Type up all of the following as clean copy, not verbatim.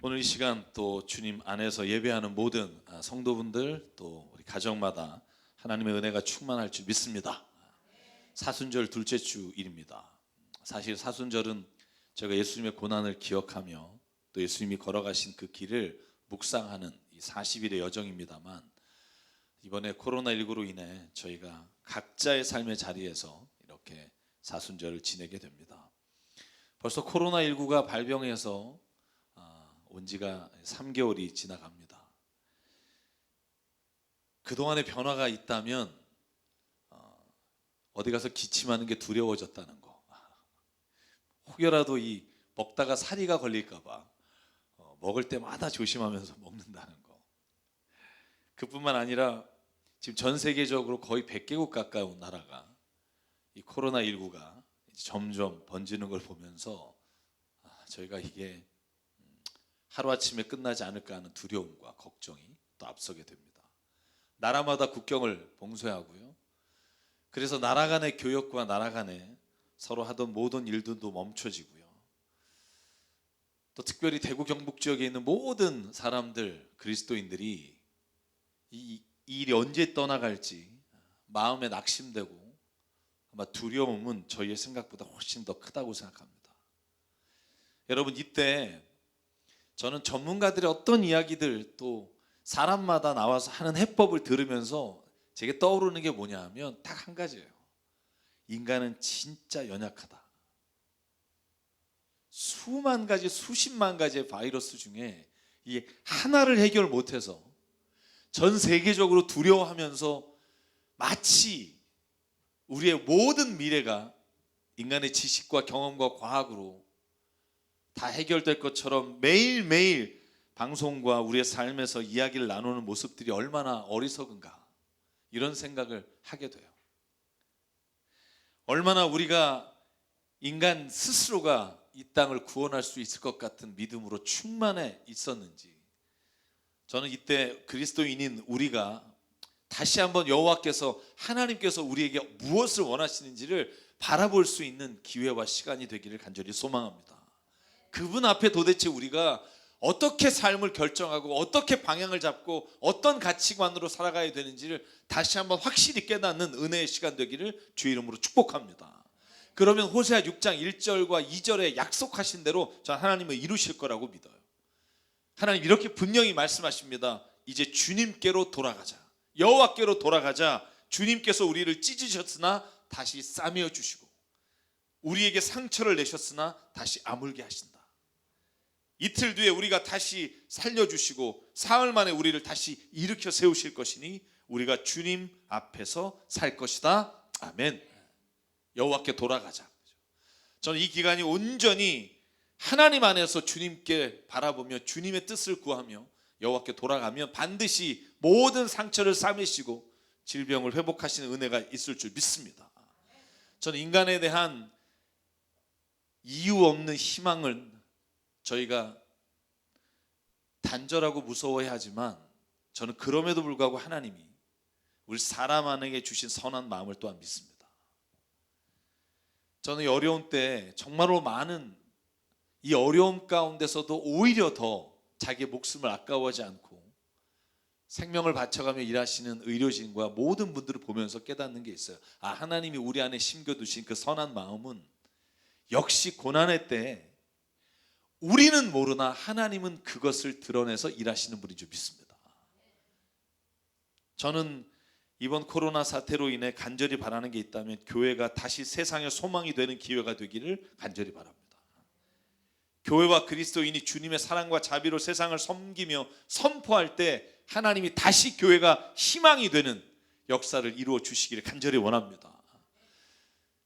오늘 이 시간 또 주님 안에서 예배하는 모든 성도분들 또 우리 가정마다 하나님의 은혜가 충만할 줄 믿습니다. 사순절 둘째 주일입니다. 사실 사순절은 제가 예수님의 고난을 기억하며 또 예수님이 걸어가신 그 길을 묵상하는 이 40일의 여정입니다만, 이번에 코로나19로 인해 저희가 각자의 삶의 자리에서 이렇게 사순절을 지내게 됩니다. 벌써 코로나19가 발병해서 온 지가 3개월이 지나갑니다. 그동안의 변화가 있다면 어디 가서 기침하는 게 두려워졌다는 거, 혹여라도 이 먹다가 사리가 걸릴까 봐 먹을 때마다 조심하면서 먹는다는 거, 그뿐만 아니라 지금 전 세계적으로 거의 100개국 가까운 나라가 이 코로나19가 점점 번지는 걸 보면서 저희가 이게 하루아침에 끝나지 않을까 하는 두려움과 걱정이 또 앞서게 됩니다. 나라마다 국경을 봉쇄하고요. 그래서 나라 간의 교역과 나라 간에 서로 하던 모든 일들도 멈춰지고요. 또 특별히 대구 경북 지역에 있는 모든 사람들, 그리스도인들이 이 일이 언제 떠나갈지 마음에 낙심되고 아마 두려움은 저희의 생각보다 훨씬 더 크다고 생각합니다. 여러분, 이때 저는 전문가들의 어떤 이야기들, 또 사람마다 나와서 하는 해법을 들으면서 제게 떠오르는 게 뭐냐 하면 딱 한 가지예요. 인간은 진짜 연약하다. 수만 가지, 수십만 가지의 바이러스 중에 이 하나를 해결 못해서 전 세계적으로 두려워하면서 마치 우리의 모든 미래가 인간의 지식과 경험과 과학으로 다 해결될 것처럼 매일매일 방송과 우리의 삶에서 이야기를 나누는 모습들이 얼마나 어리석은가, 이런 생각을 하게 돼요. 얼마나 우리가 인간 스스로가 이 땅을 구원할 수 있을 것 같은 믿음으로 충만해 있었는지, 저는 이때 그리스도인인 우리가 다시 한번 여호와께서, 하나님께서 우리에게 무엇을 원하시는지를 바라볼 수 있는 기회와 시간이 되기를 간절히 소망합니다. 그분 앞에 도대체 우리가 어떻게 삶을 결정하고 어떻게 방향을 잡고 어떤 가치관으로 살아가야 되는지를 다시 한번 확실히 깨닫는 은혜의 시간 되기를 주의 이름으로 축복합니다. 그러면 호세아 6장 1절과 2절에 약속하신 대로 전 하나님을 이루실 거라고 믿어요. 하나님 이렇게 분명히 말씀하십니다. 이제 주님께로 돌아가자. 여호와께로 돌아가자. 주님께서 우리를 찢으셨으나 다시 싸매어 주시고 우리에게 상처를 내셨으나 다시 아물게 하신다. 이틀 뒤에 우리가 다시 살려주시고 사흘 만에 우리를 다시 일으켜 세우실 것이니 우리가 주님 앞에서 살 것이다. 아멘. 여호와께 돌아가자. 저는 이 기간이 온전히 하나님 안에서 주님께 바라보며 주님의 뜻을 구하며 여호와께 돌아가면 반드시 모든 상처를 싸매시고 질병을 회복하시는 은혜가 있을 줄 믿습니다. 저는 인간에 대한 이유 없는 희망을 저희가 단절하고 무서워해야지만, 저는 그럼에도 불구하고 하나님이 우리 사람 안에게 주신 선한 마음을 또한 믿습니다. 저는 이 어려운 때 정말로 많은 이 어려움 가운데서도 오히려 더 자기의 목숨을 아까워하지 않고 생명을 바쳐가며 일하시는 의료진과 모든 분들을 보면서 깨닫는 게 있어요. 하나님이 우리 안에 심겨두신 그 선한 마음은 역시 고난의 때 우리는 모르나 하나님은 그것을 드러내서 일하시는 분인 줄 믿습니다. 저는 이번 코로나 사태로 인해 간절히 바라는 게 있다면 교회가 다시 세상의 소망이 되는 기회가 되기를 간절히 바랍니다. 교회와 그리스도인이 주님의 사랑과 자비로 세상을 섬기며 선포할 때 하나님이 다시 교회가 희망이 되는 역사를 이루어 주시기를 간절히 원합니다.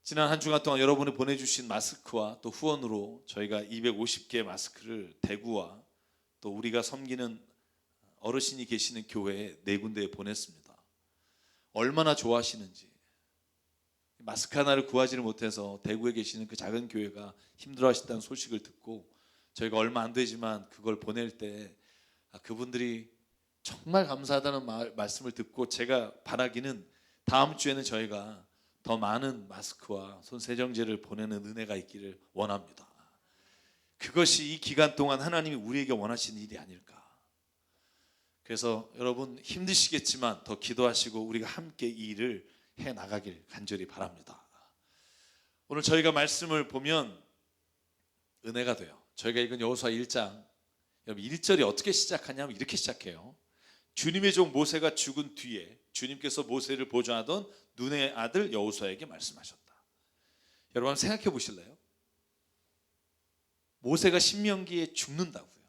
지난 한 주간 동안 여러분이 보내주신 마스크와 또 후원으로 저희가 250개의 마스크를 대구와 또 우리가 섬기는 어르신이 계시는 교회 4군데에 보냈습니다. 얼마나 좋아하시는지. 마스크 하나를 구하지를 못해서 대구에 계시는 그 작은 교회가 힘들어하셨다는 소식을 듣고 저희가 얼마 안 되지만 그걸 보낼 때 그분들이 정말 감사하다는 말씀을 듣고, 제가 바라기는 다음 주에는 저희가 더 많은 마스크와 손 세정제를 보내는 은혜가 있기를 원합니다. 그것이 이 기간 동안 하나님이 우리에게 원하시는 일이 아닐까. 그래서 여러분 힘드시겠지만 더 기도하시고 우리가 함께 이 일을 해나가길 간절히 바랍니다. 오늘 저희가 말씀을 보면 은혜가 돼요. 저희가 읽은 여호수아 1장, 여러분 1절이 어떻게 시작하냐면 이렇게 시작해요. 주님의 종 모세가 죽은 뒤에 주님께서 모세를 보좌하던 눈의 아들 여호수아에게 말씀하셨다. 여러분 한번 생각해 보실래요? 모세가 신명기에 죽는다고요.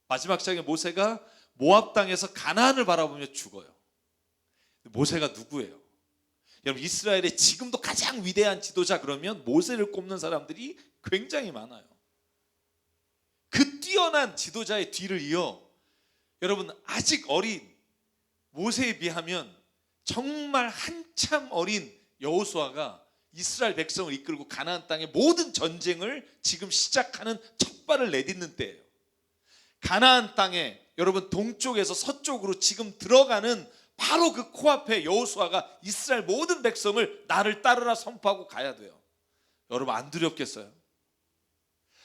마지막 장에 모세가 모압 땅에서 가나안을 바라보며 죽어요. 모세가 누구예요? 여러분 이스라엘의 지금도 가장 위대한 지도자 그러면 모세를 꼽는 사람들이 굉장히 많아요. 그 뛰어난 지도자의 뒤를 이어 여러분 아직 어린 모세에 비하면 정말 한참 어린 여호수아가 이스라엘 백성을 이끌고 가나안 땅의 모든 전쟁을 지금 시작하는 첫 발을 내딛는 때예요. 가나안 땅에 여러분 동쪽에서 서쪽으로 지금 들어가는 바로 그 코앞에 여호수아가 이스라엘 모든 백성을 나를 따르라 선포하고 가야 돼요. 여러분 안 두렵겠어요?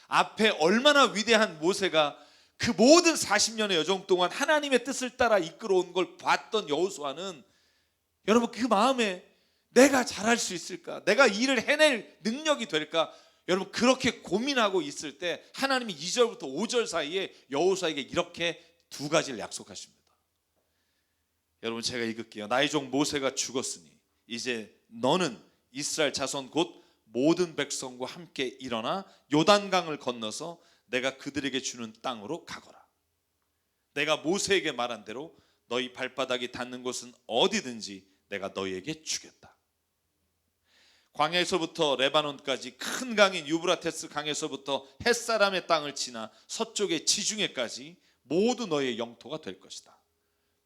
앞에 얼마나 위대한 모세가 그 모든 40년의 여정 동안 하나님의 뜻을 따라 이끌어온 걸 봤던 여호수아는 여러분 그 마음에 내가 잘할 수 있을까? 내가 이 일을 해낼 능력이 될까? 여러분 그렇게 고민하고 있을 때 하나님이 2절부터 5절 사이에 여호수아에게 이렇게 두 가지를 약속하십니다. 여러분 제가 읽을게요. 나의 종 모세가 죽었으니 이제 너는 이스라엘 자손 곧 모든 백성과 함께 일어나 요단강을 건너서 내가 그들에게 주는 땅으로 가거라. 내가 모세에게 말한 대로 너희 발바닥이 닿는 곳은 어디든지 내가 너희에게 주겠다. 광야에서부터 레바논까지 큰 강인 유브라테스 강에서부터 햇사람의 땅을 지나 서쪽의 지중해까지 모두 너희의 영토가 될 것이다.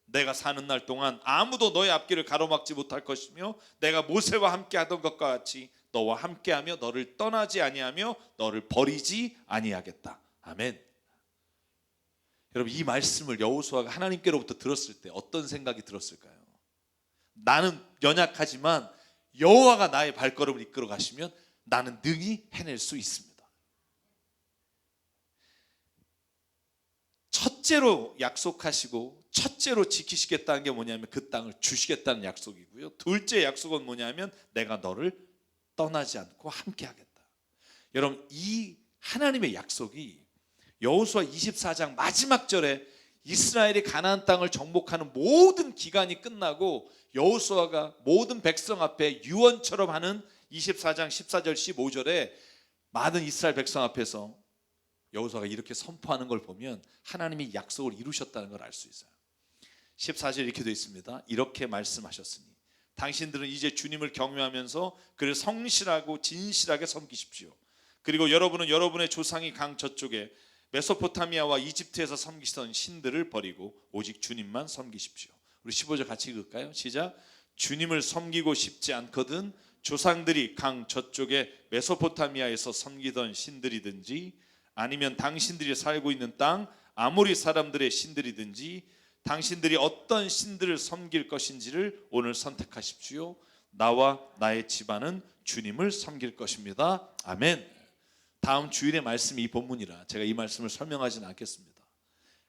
내가 사는 날 동안 아무도 너의 앞길을 가로막지 못할 것이며 내가 모세와 함께 하던 것과 같이 너와 함께하며 너를 떠나지 아니하며 너를 버리지 아니하겠다. 아멘. 여러분 이 말씀을 여호수아가 하나님께로부터 들었을 때 어떤 생각이 들었을까요? 나는 연약하지만 여호와가 나의 발걸음을 이끌어 가시면 나는 능히 해낼 수 있습니다. 첫째로 약속하시고 첫째로 지키시겠다는 게 뭐냐면 그 땅을 주시겠다는 약속이고요. 둘째 약속은 뭐냐면 내가 너를 떠나지 않고 함께 하겠다. 여러분 이 하나님의 약속이 여호수아 24장 마지막 절에 이스라엘이 가나안 땅을 정복하는 모든 기간이 끝나고 여호수아가 모든 백성 앞에 유언처럼 하는 24장 14절 15절에 많은 이스라엘 백성 앞에서 여호수아가 이렇게 선포하는 걸 보면 하나님이 약속을 이루셨다는 걸 알 수 있어요. 14절 이렇게 되어 있습니다. 이렇게 말씀하셨으니 당신들은 이제 주님을 경외하면서 그를 성실하고 진실하게 섬기십시오. 그리고 여러분은 여러분의 조상이 강 저쪽에 메소포타미아와 이집트에서 섬기시던 신들을 버리고 오직 주님만 섬기십시오. 우리 15절 같이 읽을까요? 시작. 주님을 섬기고 싶지 않거든 조상들이 강 저쪽에 메소포타미아에서 섬기던 신들이든지 아니면 당신들이 살고 있는 땅 아모리 사람들의 신들이든지 당신들이 어떤 신들을 섬길 것인지를 오늘 선택하십시오. 나와 나의 집안은 주님을 섬길 것입니다. 아멘. 다음 주일의 말씀이 이 본문이라 제가 이 말씀을 설명하지는 않겠습니다.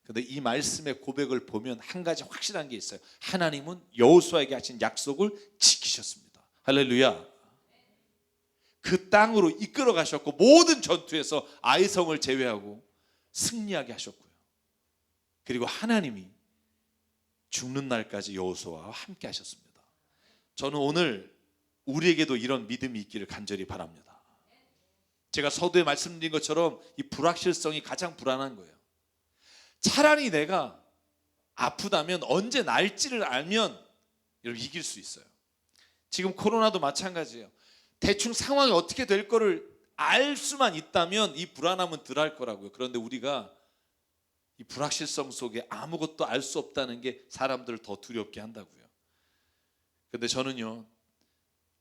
그런데 이 말씀의 고백을 보면 한 가지 확실한 게 있어요. 하나님은 여호수아에게 하신 약속을 지키셨습니다. 할렐루야. 그 땅으로 이끌어 가셨고 모든 전투에서 아이성을 제외하고 승리하게 하셨고요. 그리고 하나님이 죽는 날까지 여호수아와 함께 하셨습니다. 저는 오늘 우리에게도 이런 믿음이 있기를 간절히 바랍니다. 제가 서두에 말씀드린 것처럼 이 불확실성이 가장 불안한 거예요. 차라리 내가 아프다면 언제 날지를 알면 여러분 이길 수 있어요. 지금 코로나도 마찬가지예요. 대충 상황이 어떻게 될 거를 알 수만 있다면 이 불안함은 덜 할 거라고요. 그런데 우리가 이 불확실성 속에 아무것도 알 수 없다는 게 사람들을 더 두렵게 한다고요. 그런데 저는요,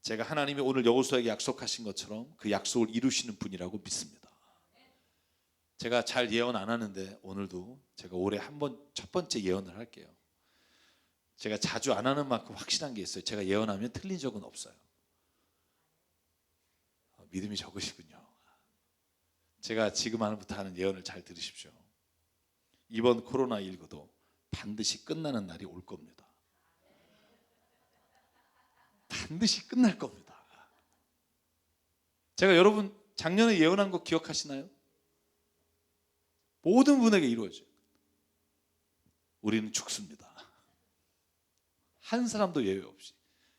제가 하나님이 오늘 여호수아에게 약속하신 것처럼 그 약속을 이루시는 분이라고 믿습니다. 제가 잘 예언 안 하는데 오늘도 제가 올해 한 번 첫 번째 예언을 할게요. 제가 자주 안 하는 만큼 확실한 게 있어요. 제가 예언하면 틀린 적은 없어요. 믿음이 적으시군요. 제가 지금 하는부터 하는 예언을 잘 들으십시오. 이번 코로나19도 반드시 끝나는 날이 올 겁니다. 반드시 끝날 겁니다. 제가 여러분 작년에 예언한 거 기억하시나요? 모든 분에게 이루어져요. 우리는 죽습니다. 한 사람도 예외 없이.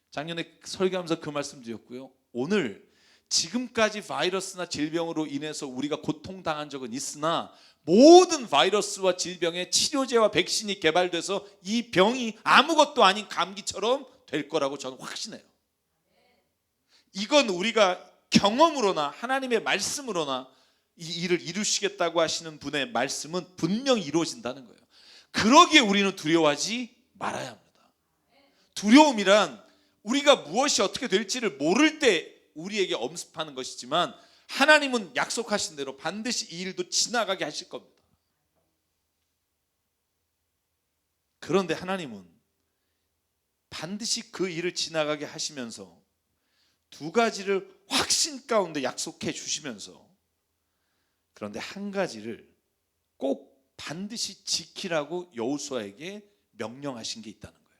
작년에 설교하면서 그 말씀 드렸고요. 오늘 지금까지 바이러스나 질병으로 인해서 우리가 고통당한 적은 있으나 모든 바이러스와 질병의 치료제와 백신이 개발돼서 이 병이 아무것도 아닌 감기처럼 될 거라고 저는 확신해요. 이건 우리가 경험으로나 하나님의 말씀으로나 이 일을 이루시겠다고 하시는 분의 말씀은 분명히 이루어진다는 거예요. 그러기에 우리는 두려워하지 말아야 합니다. 두려움이란 우리가 무엇이 어떻게 될지를 모를 때 우리에게 엄습하는 것이지만 하나님은 약속하신 대로 반드시 이 일도 지나가게 하실 겁니다. 그런데 하나님은 반드시 그 일을 지나가게 하시면서 두 가지를 확신 가운데 약속해 주시면서 그런데 한 가지를 꼭 반드시 지키라고 여호수아에게 명령하신 게 있다는 거예요.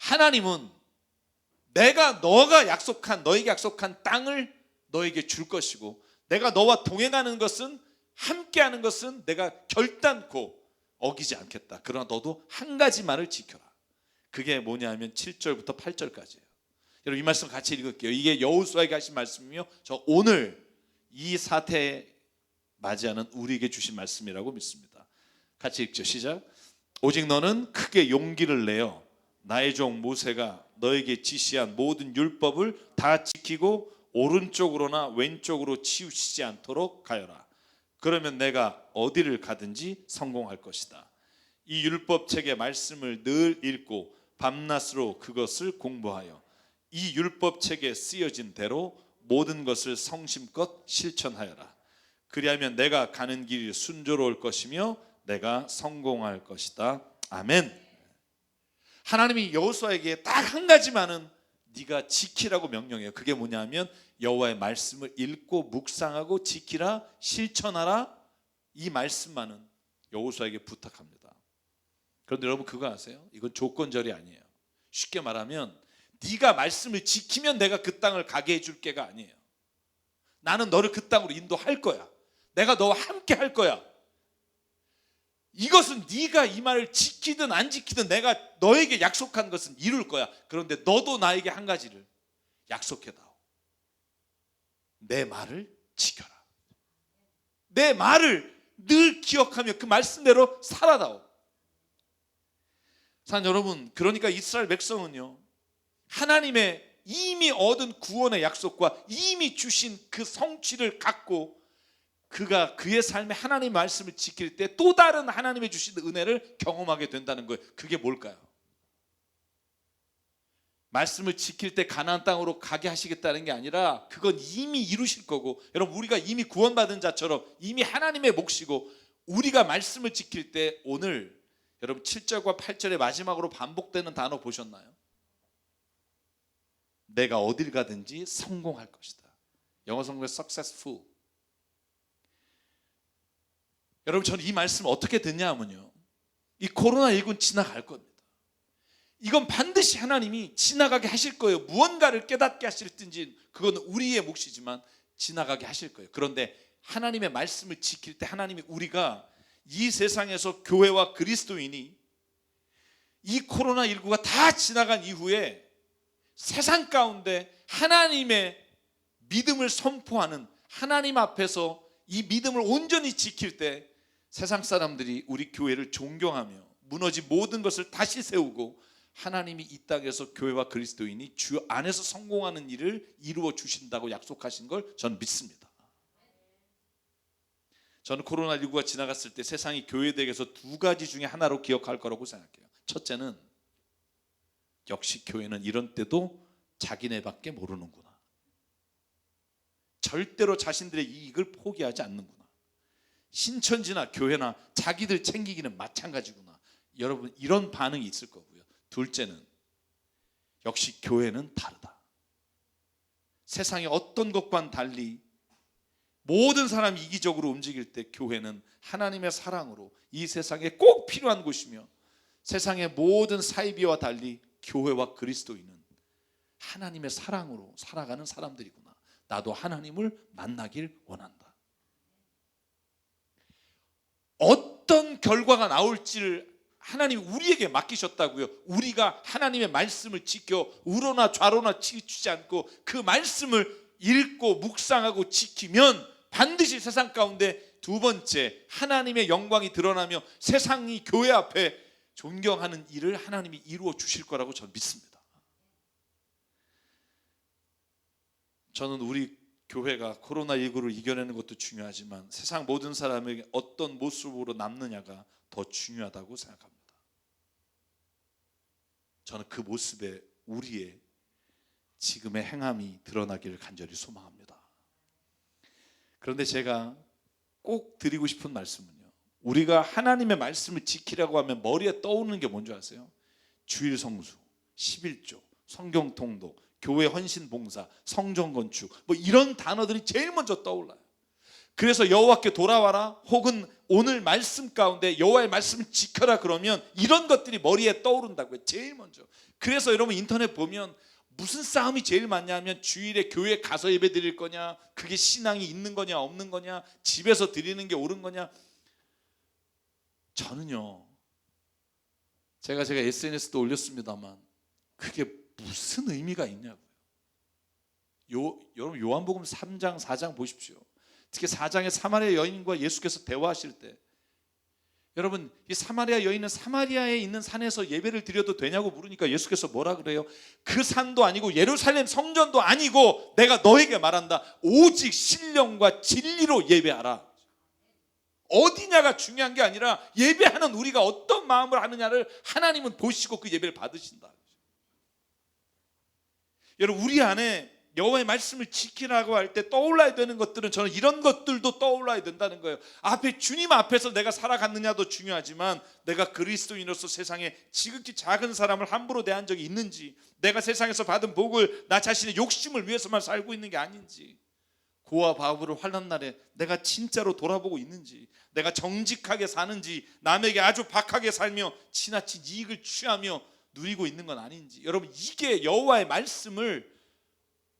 하나님은 너가 약속한 너에게 약속한 땅을 너에게 줄 것이고 내가 너와 동행하는 것은 함께하는 것은 내가 결단코 어기지 않겠다. 그러나 너도 한 가지만을 지켜라. 그게 뭐냐면 7절부터 8절까지예요. 여러분 이 말씀 같이 읽을게요. 이게 여호수아에게 하신 말씀이며 저 오늘 이 사태에 맞이하는 우리에게 주신 말씀이라고 믿습니다. 같이 읽죠. 시작. 오직 너는 크게 용기를 내어 나의 종 모세가 너에게 지시한 모든 율법을 다 지키고 오른쪽으로나 왼쪽으로 치우치지 않도록 가여라. 그러면 내가 어디를 가든지 성공할 것이다. 이 율법책의 말씀을 늘 읽고 밤낮으로 그것을 공부하여 이 율법책에 쓰여진 대로 모든 것을 성심껏 실천하여라. 그리하면 내가 가는 길이 순조로울 것이며 내가 성공할 것이다. 아멘. 하나님이 여호수아에게 딱 한 가지만은 네가 지키라고 명령해요. 그게 뭐냐면 여호와의 말씀을 읽고 묵상하고 지키라, 실천하라. 이 말씀만은 여호수아에게 부탁합니다. 그런데 여러분 그거 아세요? 이건 조건절이 아니에요. 쉽게 말하면 네가 말씀을 지키면 내가 그 땅을 가게 해줄 게가 아니에요. 나는 너를 그 땅으로 인도할 거야. 내가 너와 함께 할 거야. 이것은 네가 이 말을 지키든 안 지키든 내가 너에게 약속한 것은 이룰 거야. 그런데 너도 나에게 한 가지를 약속해다오. 내 말을 지켜라. 내 말을 늘 기억하며 그 말씀대로 살아다오. 사랑하는 여러분, 그러니까 이스라엘 백성은요, 하나님의 이미 얻은 구원의 약속과 이미 주신 그 성취를 갖고 그가 그의 삶에 하나님의 말씀을 지킬 때 또 다른 하나님의 주신 은혜를 경험하게 된다는 거예요. 그게 뭘까요? 말씀을 지킬 때 가나안 땅으로 가게 하시겠다는 게 아니라 그건 이미 이루실 거고, 여러분 우리가 이미 구원받은 자처럼 이미 하나님의 몫이고, 우리가 말씀을 지킬 때 오늘 여러분 7절과 8절의 마지막으로 반복되는 단어 보셨나요? 내가 어딜 가든지 성공할 것이다. 영어 성경에 successful. 여러분 저는 이 말씀을 어떻게 듣냐 하면요, 이 코로나19는 지나갈 겁니다. 이건 반드시 하나님이 지나가게 하실 거예요. 무언가를 깨닫게 하실든지 그건 우리의 몫이지만 지나가게 하실 거예요. 그런데 하나님의 말씀을 지킬 때 하나님이 우리가 이 세상에서 교회와 그리스도인이 이 코로나19가 다 지나간 이후에 세상 가운데 하나님의 믿음을 선포하는, 하나님 앞에서 이 믿음을 온전히 지킬 때 세상 사람들이 우리 교회를 존경하며 무너진 모든 것을 다시 세우고 하나님이 이 땅에서 교회와 그리스도인이 주 안에서 성공하는 일을 이루어 주신다고 약속하신 걸 저는 믿습니다. 저는 코로나19가 지나갔을 때 세상이 교회에게서 두 가지 중에 하나로 기억할 거라고 생각해요. 첫째는 역시 교회는 이런 때도 자기네밖에 모르는구나. 절대로 자신들의 이익을 포기하지 않는구나. 신천지나 교회나 자기들 챙기기는 마찬가지구나. 여러분 이런 반응이 있을 거고요. 둘째는 역시 교회는 다르다. 세상의 어떤 것과는 달리 모든 사람이 이기적으로 움직일 때 교회는 하나님의 사랑으로 이 세상에 꼭 필요한 곳이며, 세상의 모든 사이비와 달리 교회와 그리스도인은 하나님의 사랑으로 살아가는 사람들이구나. 나도 하나님을 만나길 원한다. 어떤 결과가 나올지를 하나님이 우리에게 맡기셨다고요. 우리가 하나님의 말씀을 지켜 우로나 좌로나 치우치지 않고 그 말씀을 읽고 묵상하고 지키면 반드시 세상 가운데, 두 번째, 하나님의 영광이 드러나며 세상이 교회 앞에 존경하는 일을 하나님이 이루어 주실 거라고 저는 믿습니다. 저는 우리 교회가 코로나19를 이겨내는 것도 중요하지만 세상 모든 사람에게 어떤 모습으로 남느냐가 더 중요하다고 생각합니다. 저는 그 모습에 우리의 지금의 행함이 드러나기를 간절히 소망합니다. 그런데 제가 꼭 드리고 싶은 말씀은요, 우리가 하나님의 말씀을 지키라고 하면 머리에 떠오르는 게 뭔지 아세요? 주일 성수, 11조, 성경 통독, 교회 헌신 봉사, 성전 건축, 뭐 이런 단어들이 제일 먼저 떠올라요. 그래서 여호와께 돌아와라, 혹은 오늘 말씀 가운데 여호와의 말씀을 지켜라, 그러면 이런 것들이 머리에 떠오른다고요, 제일 먼저. 그래서 여러분 인터넷 보면 무슨 싸움이 제일 많냐면, 주일에 교회 가서 예배 드릴 거냐, 그게 신앙이 있는 거냐 없는 거냐, 집에서 드리는 게 옳은 거냐. 저는요, 제가 SNS도 올렸습니다만 그게 무슨 의미가 있냐고요. 여러분 요한복음 3장 4장 보십시오. 특히 4장의 사마리아 여인과 예수께서 대화하실 때, 여러분 이 사마리아 여인은 사마리아에 있는 산에서 예배를 드려도 되냐고 물으니까 예수께서 뭐라 그래요? 그 산도 아니고 예루살렘 성전도 아니고 내가 너에게 말한다, 오직 신령과 진리로 예배하라. 어디냐가 중요한 게 아니라 예배하는 우리가 어떤 마음을 하느냐를 하나님은 보시고 그 예배를 받으신다. 여러분 우리 안에 여호와의 말씀을 지키라고 할 때 떠올라야 되는 것들은, 저는 이런 것들도 떠올라야 된다는 거예요. 앞에 주님 앞에서 내가 살아갔느냐도 중요하지만, 내가 그리스도인으로서 세상에 지극히 작은 사람을 함부로 대한 적이 있는지, 내가 세상에서 받은 복을 나 자신의 욕심을 위해서만 살고 있는 게 아닌지, 고아 바울을 환난 날에 내가 진짜로 돌아보고 있는지, 내가 정직하게 사는지, 남에게 아주 박하게 살며 지나친 이익을 취하며 누리고 있는 건 아닌지. 여러분 이게 여호와의 말씀을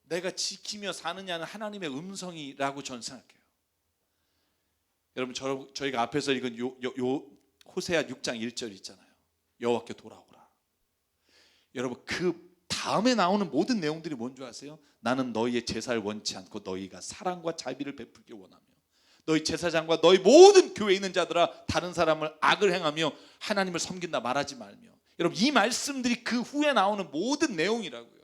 내가 지키며 사느냐는 하나님의 음성이라고 저는 생각해요. 여러분 저희가 앞에서 읽은 호세아 6장 1절 있잖아요. 여호와께 돌아오라. 여러분 그 다음에 나오는 모든 내용들이 뭔지 아세요? 나는 너희의 제사를 원치 않고 너희가 사랑과 자비를 베풀기 원하며, 너희 제사장과 너희 모든 교회에 있는 자들아 다른 사람을 악을 행하며 하나님을 섬긴다 말하지 말며. 여러분 이 말씀들이 그 후에 나오는 모든 내용이라고요.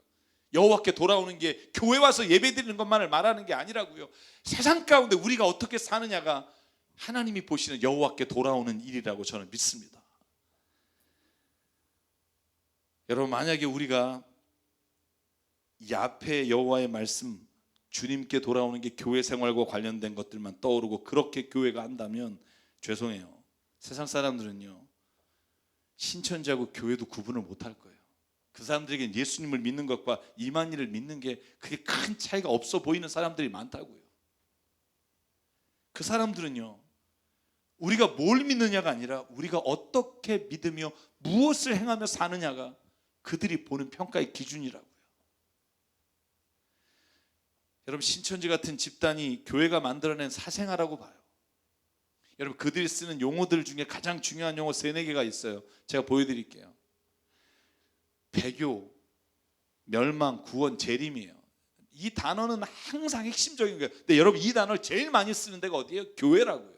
여호와께 돌아오는 게 교회 와서 예배드리는 것만을 말하는 게 아니라고요. 세상 가운데 우리가 어떻게 사느냐가 하나님이 보시는 여호와께 돌아오는 일이라고 저는 믿습니다. 여러분 만약에 우리가 이 앞에 여호와의 말씀, 주님께 돌아오는 게 교회 생활과 관련된 것들만 떠오르고 그렇게 교회가 한다면 죄송해요. 세상 사람들은요, 신천지하고 교회도 구분을 못할 거예요. 그 사람들에게 예수님을 믿는 것과 이만희를 믿는 게 그게 큰 차이가 없어 보이는 사람들이 많다고요. 그 사람들은요, 우리가 뭘 믿느냐가 아니라 우리가 어떻게 믿으며 무엇을 행하며 사느냐가 그들이 보는 평가의 기준이라고요. 여러분 신천지 같은 집단이 교회가 만들어낸 사생아라고 봐요. 여러분 그들이 쓰는 용어들 중에 가장 중요한 용어 3-4개가 있어요. 제가 보여드릴게요. 배교, 멸망, 구원, 재림이에요. 이 단어는 항상 핵심적인 거예요. 근데 여러분 이 단어를 제일 많이 쓰는 데가 어디예요? 교회라고요.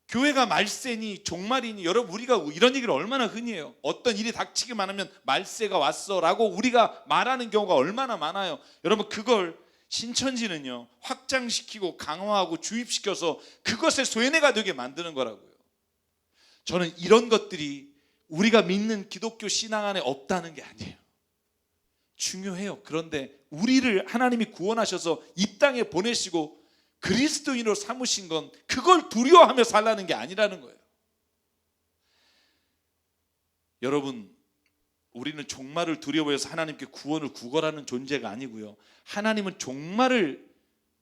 교회가 말세니 종말이니, 여러분 우리가 이런 얘기를 얼마나 흔히 해요. 어떤 일이 닥치기만 하면 말세가 왔어 라고 우리가 말하는 경우가 얼마나 많아요. 여러분 그걸 신천지는요 확장시키고 강화하고 주입시켜서 그것의 쇠뇌가 되게 만드는 거라고요. 저는 이런 것들이 우리가 믿는 기독교 신앙 안에 없다는 게 아니에요. 중요해요. 그런데 우리를 하나님이 구원하셔서 이 땅에 보내시고 그리스도인으로 삼으신 건 그걸 두려워하며 살라는 게 아니라는 거예요. 여러분 우리는 종말을 두려워해서 하나님께 구원을 구걸하는 존재가 아니고요, 하나님은 종말을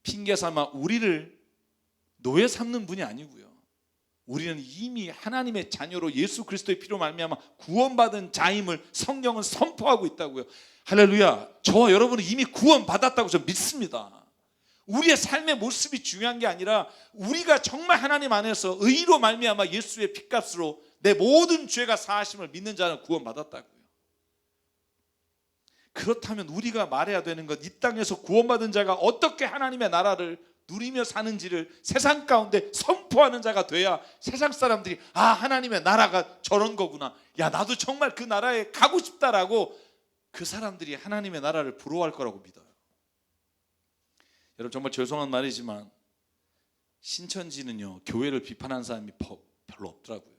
핑계 삼아 우리를 노예 삼는 분이 아니고요. 우리는 이미 하나님의 자녀로 예수 그리스도의 피로 말미암아 구원받은 자임을 성경은 선포하고 있다고요. 할렐루야. 저와 여러분은 이미 구원받았다고 저 믿습니다. 우리의 삶의 모습이 중요한 게 아니라 우리가 정말 하나님 안에서 의로 말미암아 예수의 피값으로 내 모든 죄가 사하심을 믿는 자는 구원받았다고요. 그렇다면 우리가 말해야 되는 것, 이 땅에서 구원받은 자가 어떻게 하나님의 나라를 누리며 사는지를 세상 가운데 선포하는 자가 돼야 세상 사람들이 아, 하나님의 나라가 저런 거구나, 야 나도 정말 그 나라에 가고 싶다라고 그 사람들이 하나님의 나라를 부러워할 거라고 믿어요. 여러분 정말 죄송한 말이지만 신천지는요 교회를 비판하는 사람이 별로 없더라고요.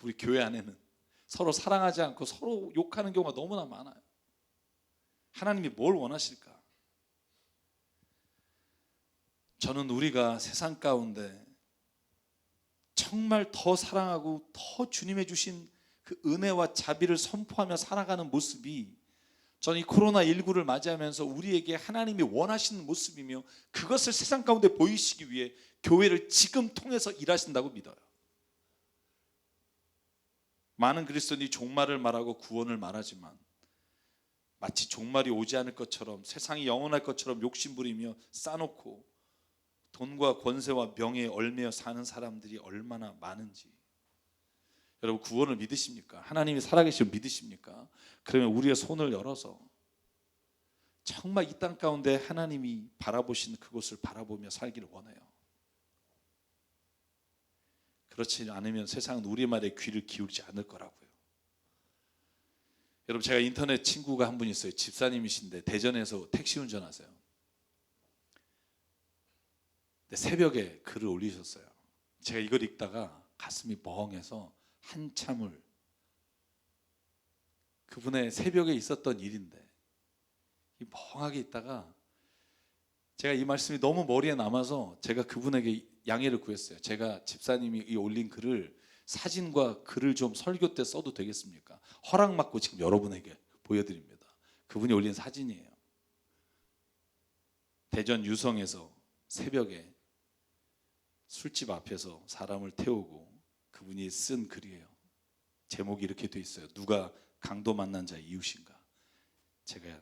우리 교회 안에는 서로 사랑하지 않고 서로 욕하는 경우가 너무나 많아요. 하나님이 뭘 원하실까? 저는 우리가 세상 가운데 정말 더 사랑하고 더 주님의 주신 그 은혜와 자비를 선포하며 살아가는 모습이 저는 이 코로나19를 맞이하면서 우리에게 하나님이 원하시는 모습이며 그것을 세상 가운데 보이시기 위해 교회를 지금 통해서 일하신다고 믿어요. 많은 그리스도인이 종말을 말하고 구원을 말하지만 마치 종말이 오지 않을 것처럼 세상이 영원할 것처럼 욕심부리며 쌓아놓고 돈과 권세와 명예에 얽매여 사는 사람들이 얼마나 많은지. 여러분 구원을 믿으십니까? 하나님이 살아계심을 믿으십니까? 그러면 우리의 손을 열어서 정말 이 땅 가운데 하나님이 바라보시는 그곳을 바라보며 살기를 원해요. 그렇지 않으면 세상은 우리 말에 귀를 기울이지 않을 거라고요. 여러분 제가 인터넷 친구가 한 분 있어요. 집사님이신데 대전에서 택시 운전하세요. 근데 새벽에 글을 올리셨어요. 제가 이걸 읽다가 가슴이 멍해서 한참을, 그분의 새벽에 있었던 일인데 멍하게 있다가 제가 이 말씀이 너무 머리에 남아서 제가 그분에게 양해를 구했어요. 제가 집사님이 올린 글을 사진과 글을 좀 설교 때 써도 되겠습니까? 허락받고 지금 여러분에게 보여드립니다. 그분이 올린 사진이에요. 대전 유성에서 새벽에 술집 앞에서 사람을 태우고 그분이 쓴 글이에요. 제목이 이렇게 돼 있어요. 누가 강도 만난 자의 이웃인가? 제가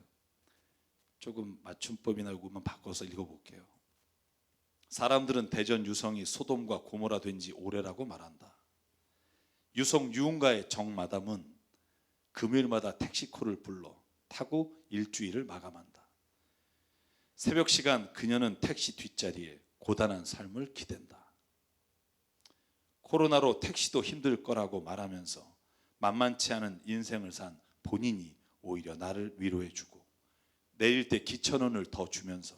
조금 맞춤법이나 요것만 바꿔서 읽어볼게요. 사람들은 대전 유성이 소돔과 고모라 된 지 오래라고 말한다. 유성 유흥가의 정마담은 금요일마다 택시콜을 불러 타고 일주일을 마감한다. 새벽 시간 그녀는 택시 뒷자리에 고단한 삶을 기댄다. 코로나로 택시도 힘들 거라고 말하면서 만만치 않은 인생을 산 본인이 오히려 나를 위로해주고 내일 때 기천원을 더 주면서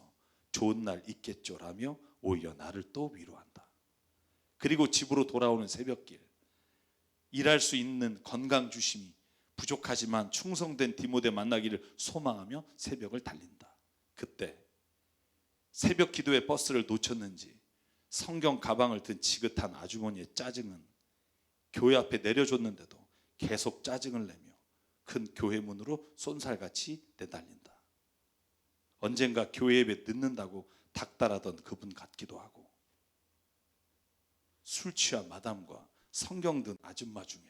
좋은 날 있겠죠라며 오히려 나를 또 위로한다. 그리고 집으로 돌아오는 새벽길, 일할 수 있는 건강 주심이 부족하지만 충성된 디모데 만나기를 소망하며 새벽을 달린다. 그때 새벽 기도의 버스를 놓쳤는지 성경 가방을 든 지긋한 아주머니의 짜증은 교회 앞에 내려줬는데도 계속 짜증을 내며 큰 교회 문으로 쏜살같이 내달린다. 언젠가 교회 예배 늦는다고 닥달하던 그분 같기도 하고 술 취한 마담과 성경 든 아줌마 중에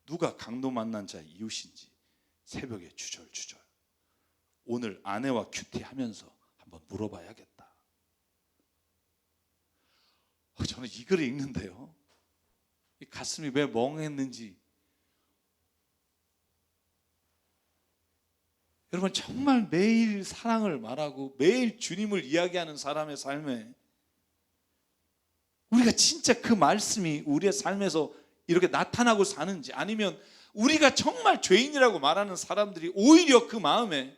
누가 강도 만난 자의 이웃인지 새벽에 주절주절 오늘 아내와 큐티하면서 한번 물어봐야겠다. 저는 이 글을 읽는데요, 이 가슴이 왜 멍했는지. 여러분 정말 매일 사랑을 말하고 매일 주님을 이야기하는 사람의 삶에 우리가 진짜 그 말씀이 우리의 삶에서 이렇게 나타나고 사는지, 아니면 우리가 정말 죄인이라고 말하는 사람들이 오히려 그 마음에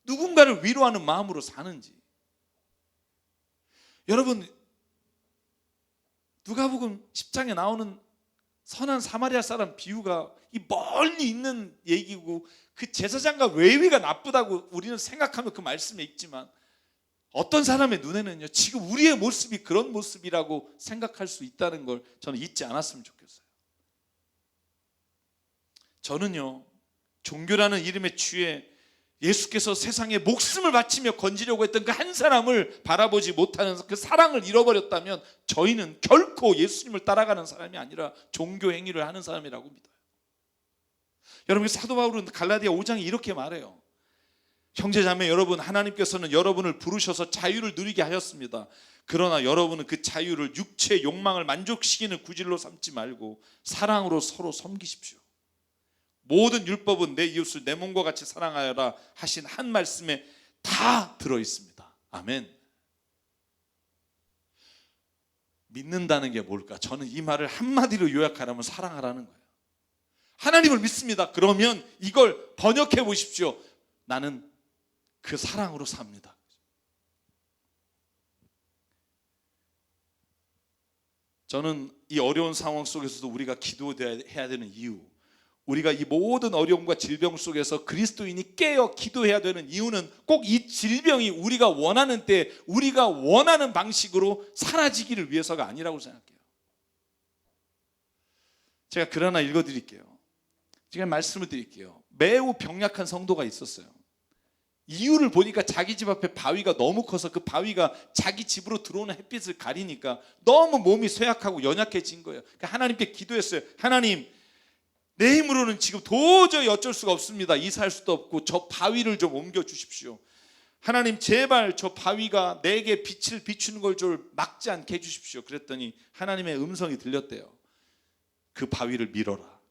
누군가를 위로하는 마음으로 사는지. 여러분 누가복음 10장에 나오는 선한 사마리아 사람 비유가 이 멀리 있는 얘기고 그 제사장과 레위가 나쁘다고 우리는 생각하며 그 말씀에 있지만 어떤 사람의 눈에는요 지금 우리의 모습이 그런 모습이라고 생각할 수 있다는 걸 저는 잊지 않았으면 좋겠어요. 저는요 종교라는 이름에 취해 예수께서 세상에 목숨을 바치며 건지려고 했던 그 한 사람을 바라보지 못하는 그 사랑을 잃어버렸다면 저희는 결코 예수님을 따라가는 사람이 아니라 종교 행위를 하는 사람이라고 믿어요. 여러분, 사도 바울은 갈라디아 5장에 이렇게 말해요. 형제자매 여러분, 하나님께서는 여러분을 부르셔서 자유를 누리게 하셨습니다. 그러나 여러분은 그 자유를 육체의 욕망을 만족시키는 구질로 삼지 말고 사랑으로 서로 섬기십시오. 모든 율법은 내 이웃을 내 몸과 같이 사랑하여라 하신 한 말씀에 다 들어있습니다. 아멘. 믿는다는 게 뭘까? 저는 이 말을 한마디로 요약하라면 사랑하라는 거예요. 하나님을 믿습니다. 그러면 이걸 번역해 보십시오. 나는 그 사랑으로 삽니다. 저는 이 어려운 상황 속에서도 우리가 기도해야 되는 이유, 우리가 이 모든 어려움과 질병 속에서 그리스도인이 깨어 기도해야 되는 이유는 꼭 이 질병이 우리가 원하는 때 우리가 원하는 방식으로 사라지기를 위해서가 아니라고 생각해요. 제가 글 하나 읽어드릴게요. 제가 말씀을 드릴게요. 매우 병약한 성도가 있었어요. 이유를 보니까 자기 집 앞에 바위가 너무 커서 그 바위가 자기 집으로 들어오는 햇빛을 가리니까 너무 몸이 쇠약하고 연약해진 거예요. 그러니까 하나님께 기도했어요. 하나님, 내 힘으로는 지금 도저히 어쩔 수가 없습니다. 이사할 수도 없고 저 바위를 좀 옮겨 주십시오. 하나님, 제발 저 바위가 내게 빛을 비추는 걸 좀 막지 않게 해주십시오. 그랬더니 하나님의 음성이 들렸대요. 그 바위를 밀어라.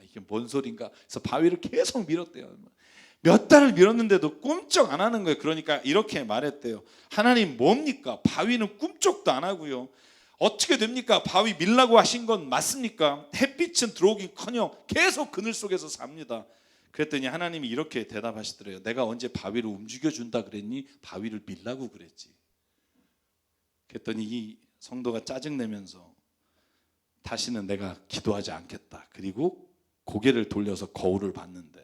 이게 뭔 소린가? 그래서 바위를 계속 밀었대요. 몇 달을 밀었는데도 꿈쩍 안 하는 거예요. 그러니까 이렇게 말했대요. 하나님, 뭡니까? 바위는 꿈쩍도 안 하고요. 어떻게 됩니까? 바위 밀라고 하신 건 맞습니까? 햇빛은 들어오긴커녕 계속 그늘 속에서 삽니다. 그랬더니 하나님이 이렇게 대답하시더래요. 내가 언제 바위를 움직여준다 그랬니? 바위를 밀라고 그랬지. 그랬더니 이 성도가 짜증내면서 다시는 내가 기도하지 않겠다. 그리고 고개를 돌려서 거울을 봤는데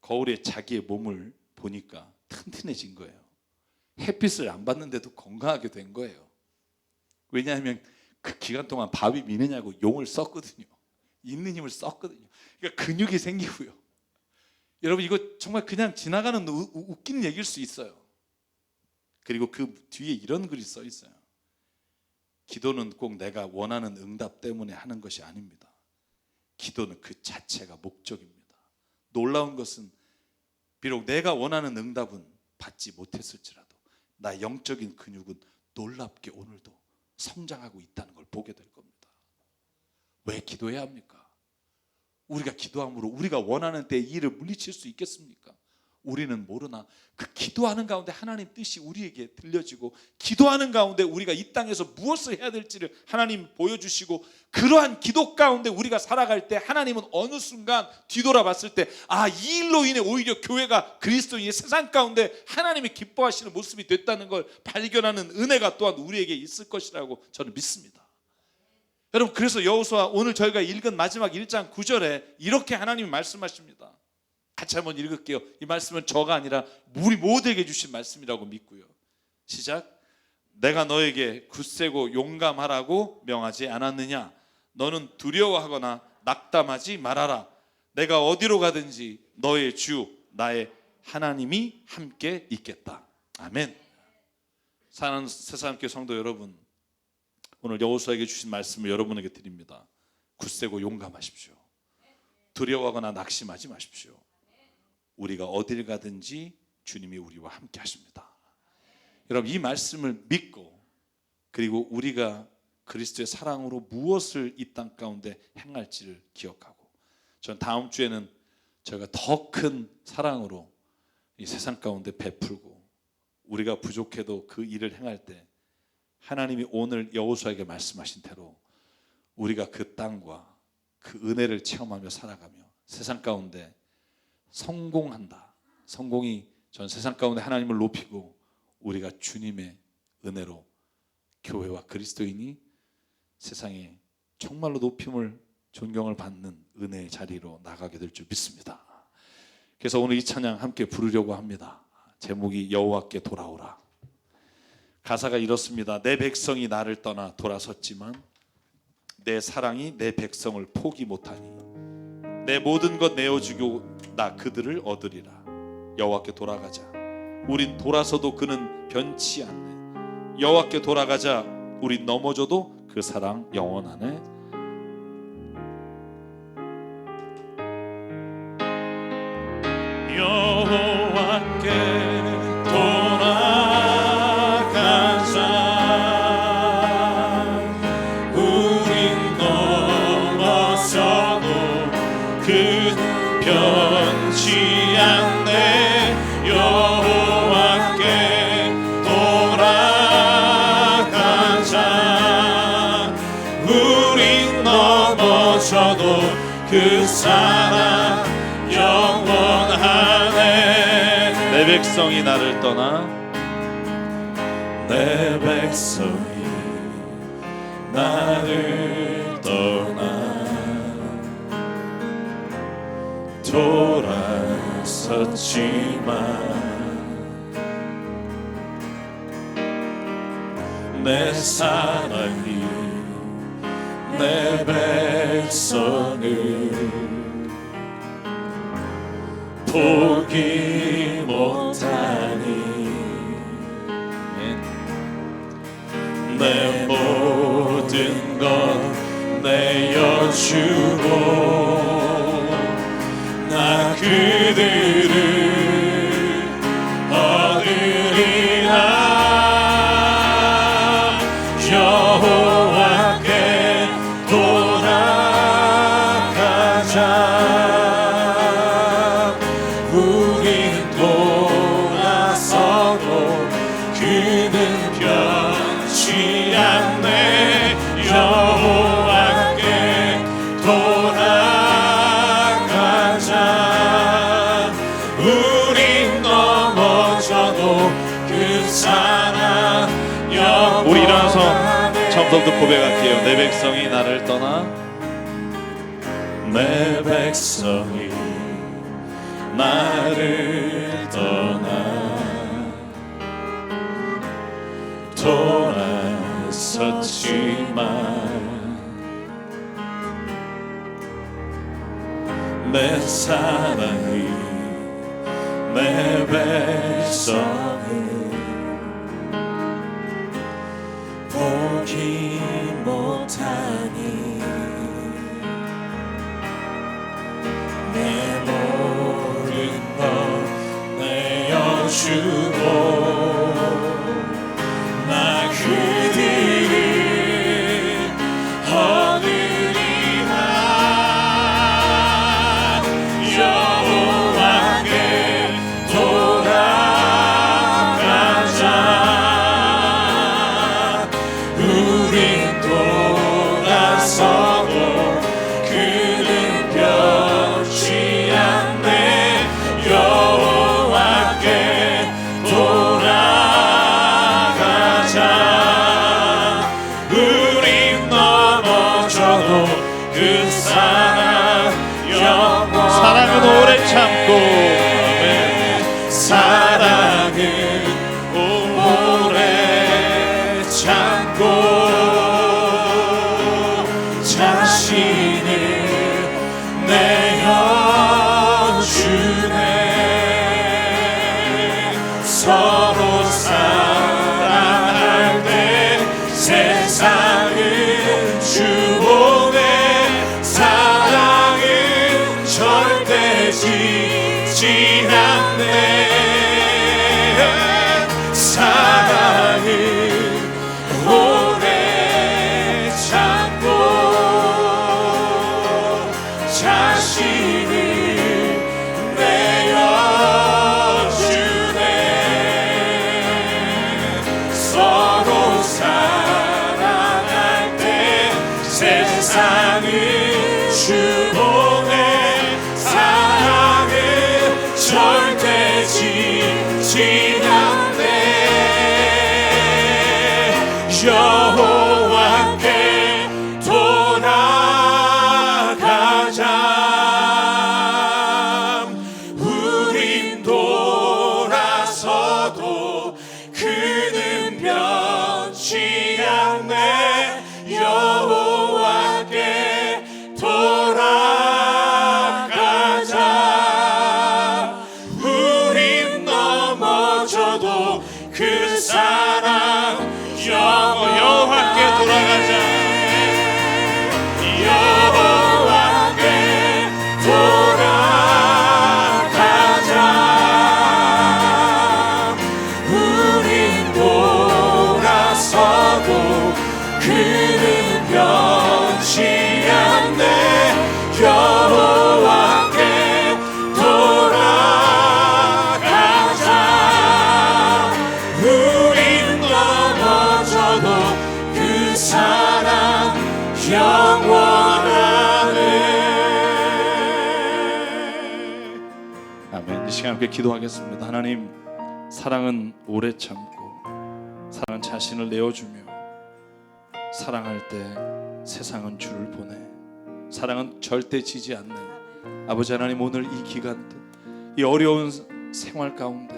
거울에 자기의 몸을 보니까 튼튼해진 거예요. 햇빛을 안 받는데도 건강하게 된 거예요. 왜냐하면 그 기간 동안 바위 미느냐고 용을 썼거든요. 있는 힘을 썼거든요. 그러니까 근육이 생기고요. 여러분, 이거 정말 그냥 지나가는 웃기는 얘기일 수 있어요. 그리고 그 뒤에 이런 글이 써 있어요. 기도는 꼭 내가 원하는 응답 때문에 하는 것이 아닙니다. 기도는 그 자체가 목적입니다. 놀라운 것은 비록 내가 원하는 응답은 받지 못했을지라도 나 영적인 근육은 놀랍게 오늘도 성장하고 있다는 걸 보게 될 겁니다. 왜 기도해야 합니까? 우리가 기도함으로 우리가 원하는 때 이 일을 물리칠 수 있겠습니까? 우리는 모르나 그 기도하는 가운데 하나님 뜻이 우리에게 들려지고 기도하는 가운데 우리가 이 땅에서 무엇을 해야 될지를 하나님 보여주시고 그러한 기도 가운데 우리가 살아갈 때 하나님은 어느 순간 뒤돌아봤을 때 이 일로 인해 오히려 교회가 그리스도인의 세상 가운데 하나님이 기뻐하시는 모습이 됐다는 걸 발견하는 은혜가 또한 우리에게 있을 것이라고 저는 믿습니다. 여러분, 그래서 여호수아 오늘 저희가 읽은 마지막 1장 9절에 이렇게 하나님이 말씀하십니다. 같이 한번 읽을게요. 이 말씀은 저가 아니라 우리 모두에게 주신 말씀이라고 믿고요. 시작. 내가 너에게 굳세고 용감하라고 명하지 않았느냐? 너는 두려워하거나 낙담하지 말아라. 내가 어디로 가든지 너의 주 나의 하나님이 함께 있겠다. 아멘. 사랑하는 새사람교회 성도 여러분, 오늘 여호수아에게 주신 말씀을 여러분에게 드립니다. 굳세고 용감하십시오. 두려워하거나 낙심하지 마십시오. 우리가 어딜 가든지 주님이 우리와 함께 하십니다. 여러분, 이 말씀을 믿고 그리고 우리가 그리스도의 사랑으로 무엇을 이 땅 가운데 행할지를 기억하고 전 다음 주에는 저희가 더 큰 사랑으로 이 세상 가운데 베풀고 우리가 부족해도 그 일을 행할 때 하나님이 오늘 여호수아에게 말씀하신 대로 우리가 그 땅과 그 은혜를 체험하며 살아가며 세상 가운데 성공한다. 성공이 전 세상 가운데 하나님을 높이고 우리가 주님의 은혜로 교회와 그리스도인이 세상에 정말로 높임을 존경을 받는 은혜의 자리로 나가게 될 줄 믿습니다. 그래서 오늘 이 찬양 함께 부르려고 합니다. 제목이 여호와께 돌아오라. 가사가 이렇습니다. 내 백성이 나를 떠나 돌아섰지만 내 사랑이 내 백성을 포기 못하니 내 모든 것 내어주고 나 그들을 얻으리라. 여호와께 돌아가자. 우린 돌아서도 그는 변치 않네. 여호와께 돌아가자. 우린 넘어져도 그 사랑 영원하네. 여호와께 돌아가자. 우린 넘어져도 그는 변치 않네. 여호와께 돌아가자. 우린 넘어져도 그 사랑 영원하네. 내 백성이 나를 떠나, 내 백성이 나를 떠나 돌아섰지만 내 사랑이 내 백성을 포기 못하니 내 모든 것 내어주고 나 그들을 얻으리라. 여호와께 돌아가자. 우린 돌아서도 그는 변치 않네. 여호와께 돌아가자. 우린 넘어져도 그 사랑 영원하네. 우리 일어나서 처음부터 고백할게요. 내 백성이 나를 떠나, 내 백성이 나를 떠나 돌아섰지만 내 사랑이 내 백성을 포기 못하니 내 모든 것 내어주고 나 그들을 얻으리라. 여호와께 돌아가자. 우린 돌아서도 그는 변치 않네. 여호와께 돌아가자. 우린 넘어져도 그 사랑 영원하네. 사랑은 오래 참고, 사랑은 오래 참고 자신을 내어주네. 서로 사랑할 때 세상은 주보네. 사랑은 절대 지지 않네. 사랑은 오래 참고 자신을 내어주네. 서로 사랑할 때 세상을 주보네. 사랑은 절대 지지 않네. 여호와께 돌아가자. 우린 돌아서도 그는 변치 않네. 여호와께 돌아가자. 우린 그는 변치 않네. 여호와께 돌아가자. 우린 넘어져도 그 사랑 영원하네. 아멘. 이 시간 함께 기도하겠습니다. 하나님, 사랑은 오래 참고, 사랑은 자신을 내어주며, 사랑할 때 세상은 주를 보내. 사랑은 절대 지지 않는 아버지 하나님, 오늘 이 기간도 이 어려운 생활 가운데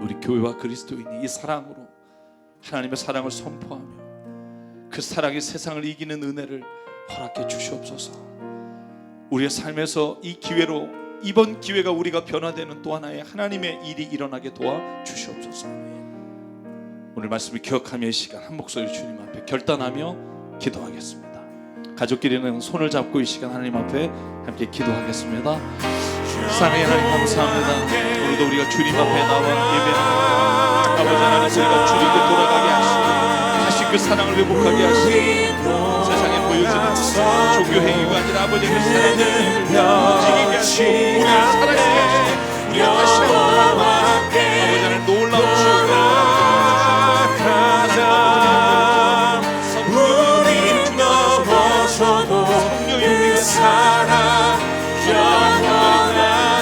우리 교회와 그리스도인이 이 사랑으로 하나님의 사랑을 선포하며 그 사랑이 세상을 이기는 은혜를 허락해 주시옵소서. 우리의 삶에서 이 기회로, 이번 기회가 우리가 변화되는 또 하나의 하나님의 일이 일어나게 도와 주시옵소서. 오늘 말씀을 기억하며 이 시간 한 목소리 주님 앞에 결단하며 기도하겠습니다. 가족끼리는 손을 잡고 이 시간 하나님 앞에 함께 기도하겠습니다. 사랑의 하나님, 감사합니다. 오늘도 우리가 주님 앞에 나와 예배합니다. 아버지 하나님, 우리가 주님께 돌아가게 하시고 다시 그 사랑을 회복하게 하시고 세상에 보여지는 종교 행위가 아니라 아버지의 그 사랑을 움직이게 하시고 우리를 사랑하게 하시고 우리가 다시 한번 아버지 하나님 놀라운 주님을 그 사랑 영원하네.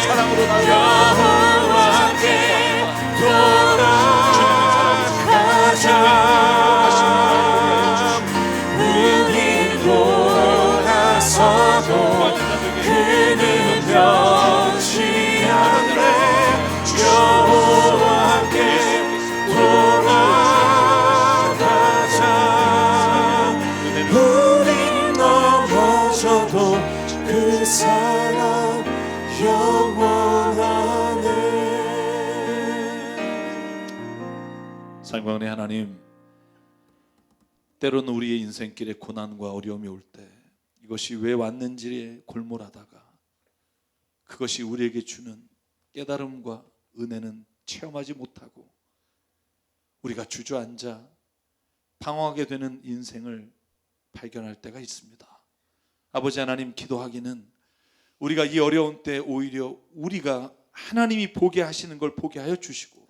사랑으로 여호와께 돌아가자. 우린 돌아서도 그는 변치 않네. 여호와께 돌아가자. 우린 넘어져도 그 사랑 영원하네. 사랑의 하나님, 때로는 우리의 인생길에 고난과 어려움이 올 때 이것이 왜 왔는지에 골몰하다가 그것이 우리에게 주는 깨달음과 은혜는 체험하지 못하고 우리가 주저앉아 방황하게 되는 인생을 발견할 때가 있습니다. 아버지 하나님, 기도하기는 우리가 이 어려운 때 오히려 우리가 하나님이 보게 하시는 걸 보게 하여 주시고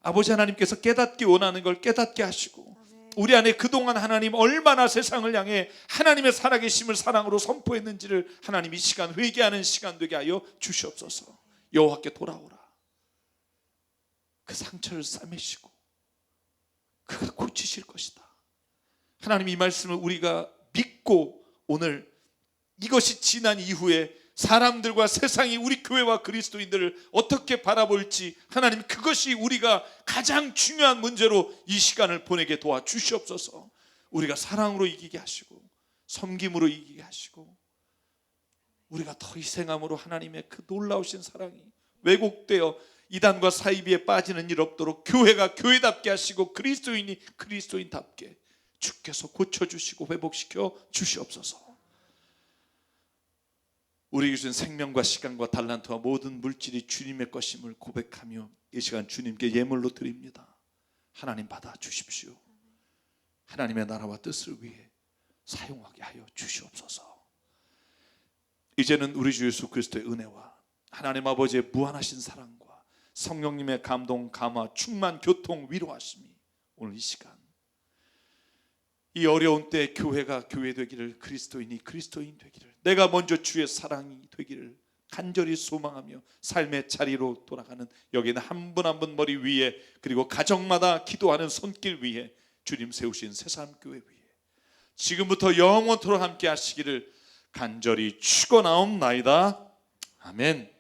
아버지 하나님께서 깨닫기 원하는 걸 깨닫게 하시고 우리 안에 그동안 하나님 얼마나 세상을 향해 하나님의 살아계심을 사랑으로 선포했는지를 하나님 이 시간 회개하는 시간 되게 하여 주시옵소서. 여호와께 돌아오라. 그 상처를 싸매시고 그가 고치실 것이다. 하나님, 이 말씀을 우리가 믿고 오늘 이것이 지난 이후에 사람들과 세상이 우리 교회와 그리스도인들을 어떻게 바라볼지 하나님, 그것이 우리가 가장 중요한 문제로 이 시간을 보내게 도와주시옵소서. 우리가 사랑으로 이기게 하시고 섬김으로 이기게 하시고 우리가 더 희생함으로 하나님의 그 놀라우신 사랑이 왜곡되어 이단과 사이비에 빠지는 일 없도록 교회가 교회답게 하시고 그리스도인이 그리스도인답게 주께서 고쳐주시고 회복시켜 주시옵소서. 우리에게 주신 생명과 시간과 달란트와 모든 물질이 주님의 것임을 고백하며 이 시간 주님께 예물로 드립니다. 하나님, 받아 주십시오. 하나님의 나라와 뜻을 위해 사용하게 하여 주시옵소서. 이제는 우리 주 예수 그리스도의 은혜와 하나님 아버지의 무한하신 사랑과 성령님의 감동, 감화, 충만, 교통, 위로하심이 오늘 이 시간 이 어려운 때 교회가 교회 되기를, 그리스도인이 그리스도인 되기를, 내가 먼저 주의 사랑이 되기를 간절히 소망하며 삶의 자리로 돌아가는 여기는 한 분 한 분 머리 위에 그리고 가정마다 기도하는 손길 위에 주님 세우신 새삼교회 위에 지금부터 영원토록 함께 하시기를 간절히 축원하옵나이다. 아멘.